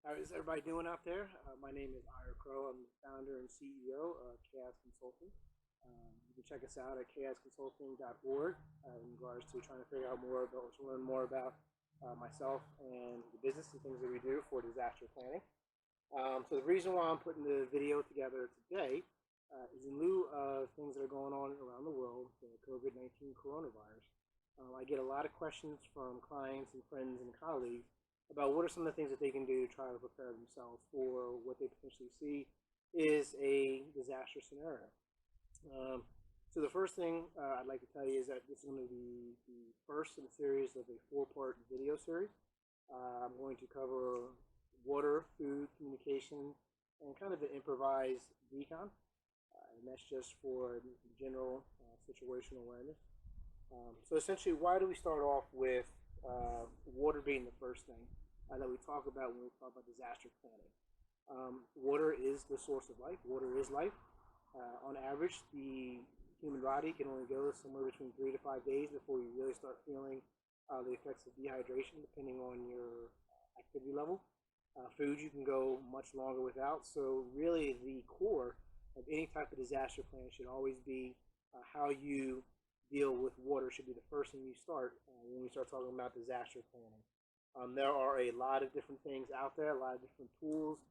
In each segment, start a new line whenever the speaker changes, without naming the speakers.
How is everybody doing out there? My name is Ira Crow. I'm the founder and CEO of Chaos Consulting. You can check us out at chaosconsulting.org in regards to trying to figure out more about, to learn more about myself and the business and things that we do for disaster planning. So the reason why I'm putting the video together today is in lieu of things that are going on around the world, the COVID-19 coronavirus. I get a lot of questions from clients and friends and colleagues about what are some of the things that they can do to try to prepare themselves for what they potentially see is a disaster scenario. So the first thing I'd like to tell you is that this is going to be the first in a series of a four-part video series. I'm going to cover water, food, communication, and kind of an improvised decon. And that's just for general situational awareness. So essentially, why do we start off with water being the first thing that we talk about when we talk about disaster planning? Water is the source of life. Water is life. On average, the human body can only go somewhere between 3 to 5 days before you really start feeling the effects of dehydration, depending on your activity level. Food you can go much longer without. So really, the core of any type of disaster plan should always be how you deal with water should be the first thing you start when we start talking about disaster planning. There are a lot of different things out there, a lot of different tools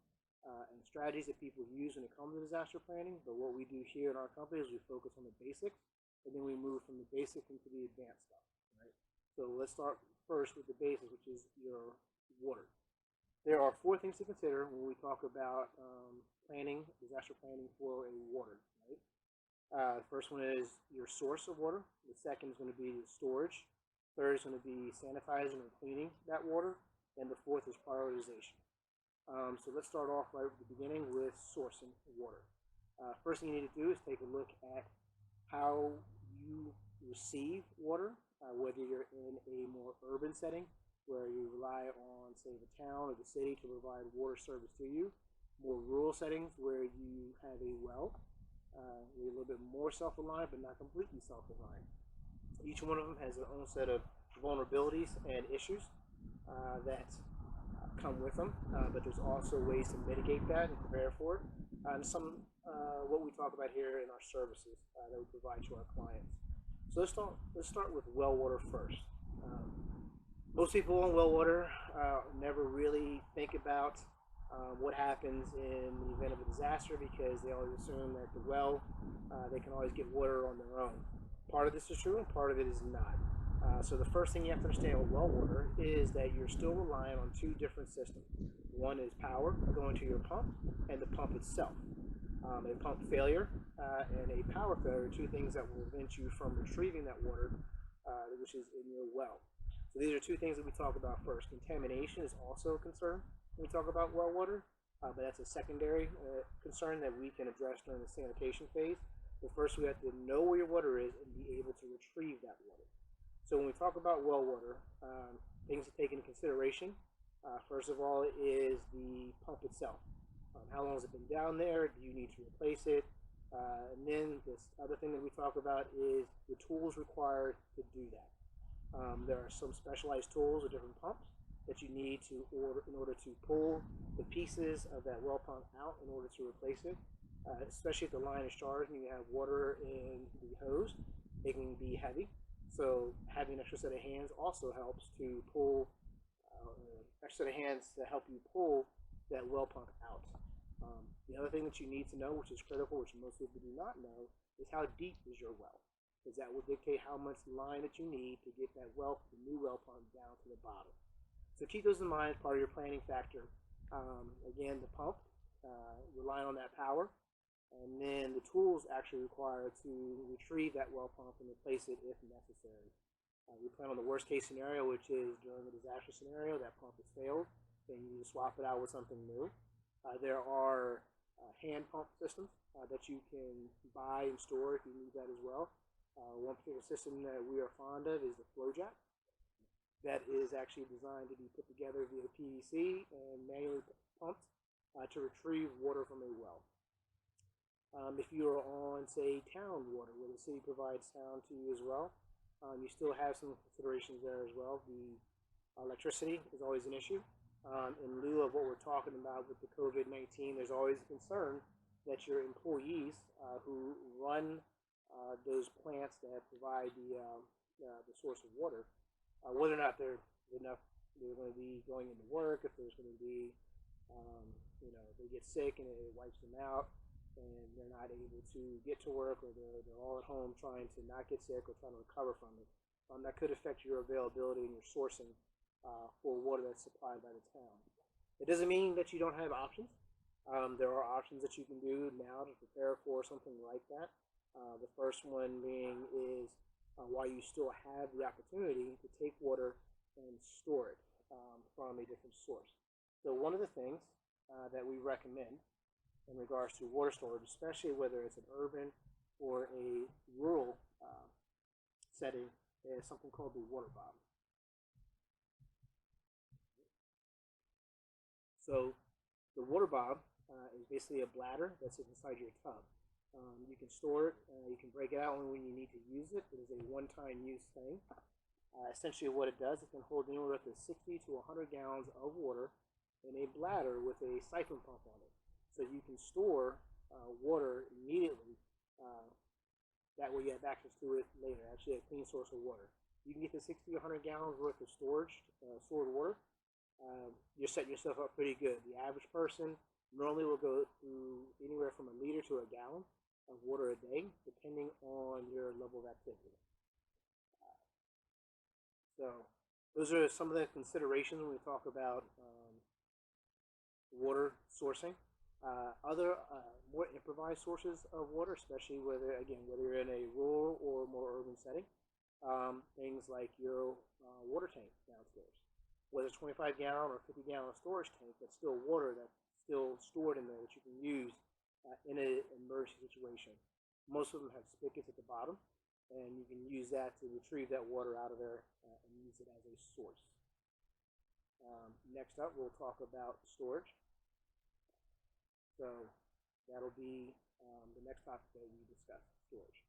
and strategies that people use when it comes to disaster planning. But what we do here in our company is we focus on the basics, and then we move from the basic into the advanced stuff. Right. So let's start first with the basics, which is your water. There are four things to consider when we talk about planning, disaster planning for a water. Right. The first one is your source of water. The second is going to be storage. Third is going to be sanitizing or cleaning that water. And the fourth is prioritization. So let's start off right at the beginning with sourcing water. First thing you need to do is take a look at how you receive water, whether you're in a more urban setting where you rely on, say, the town or the city to provide water service to you, more rural settings where you have a well. We're a little bit more self-reliant, but not completely self-reliant. Each one of them has their own set of vulnerabilities and issues that come with them, but there's also ways to mitigate that and prepare for it. And some what we talk about here in our services that we provide to our clients. So let's start with well water first. Most people on well water never really think about what happens in the event of a disaster because they always assume that the well they can always get water on their own. Part of this is true and part of it is not. So the first thing you have to understand with well water is that you're still relying on two different systems. One is power going to your pump and the pump itself. A pump failure and a power failure are two things that will prevent you from retrieving that water which is in your well. So these are two things that we talk about first. Contamination is also a concern when we talk about well water, but that's a secondary concern that we can address during the sanitation phase. But first we have to know where your water is and be able to retrieve that water. So when we talk about well water, things to take into consideration, first of all, is the pump itself. How long has it been down there? Do you need to replace it? And then this other thing that we talk about is the tools required to do that. There are some specialized tools or different pumps that you need to order in order to pull the pieces of that well pump out in order to replace it. Especially if the line is charged and you have water in the hose, it can be heavy. So having an extra set of hands also helps to pull, extra set of hands to help you pull that well pump out. The other thing that you need to know, which is critical, which most people do not know, is how deep is your well, because that will dictate how much line that you need to get that well, the new well pump down to the bottom. So keep those in mind as part of your planning factor. Again, the pump, relying on that power, and then the tools actually required to retrieve that well pump and replace it if necessary. We plan on the worst case scenario, which is during a disaster scenario, that pump has failed, then you need to swap it out with something new. There are hand pump systems that you can buy and store if you need that as well. One particular system that we are fond of is the FlowJack. That is actually designed to be put together via PVC and manually pumped to retrieve water from a well. If you are on, say, town water, where the city provides town to you as well, you still have some considerations there as well. The electricity is always an issue. in lieu of what we're talking about with the COVID-19, there's always a concern that your employees who run those plants that provide the source of water, whether or not they're going to be going into work, if there's going to be, they get sick and it wipes them out, and they're not able to get to work, or they're all at home trying to not get sick or trying to recover from it. That could affect your availability and your sourcing for water that's supplied by the town. It doesn't mean that you don't have options. There are options that you can do now to prepare for something like that. The first one being is while you still have the opportunity to take water and store it from a different source. So one of the things that we recommend in regards to water storage, especially whether it's an urban or a rural setting, is something called the water bomb. So the water bomb is basically a bladder that sits inside your tub. You can store it, you can break it out only when you need to use it. It is a one-time use thing. Essentially what it does, it can hold anywhere up to 60 to 100 gallons of water in a bladder with a siphon pump on it. So you can store water immediately. That way you have access to it later, actually a clean source of water. You can get the 60 to 100 gallons worth of stored water. You're setting yourself up pretty good. The average person normally will go through anywhere from a liter to a gallon of water a day, depending on your level of activity. So those are some of the considerations when we talk about water sourcing. Other more improvised sources of water, especially whether you're in a rural or more urban setting, things like your water tank downstairs. Whether it's 25-gallon or 50-gallon storage tank, that's still water that's still stored in there that you can use in an emergency situation. Most of them have spigots at the bottom, and you can use that to retrieve that water out of there and use it as a source. Next up, we'll talk about storage. So that'll be the next topic that we discuss, storage.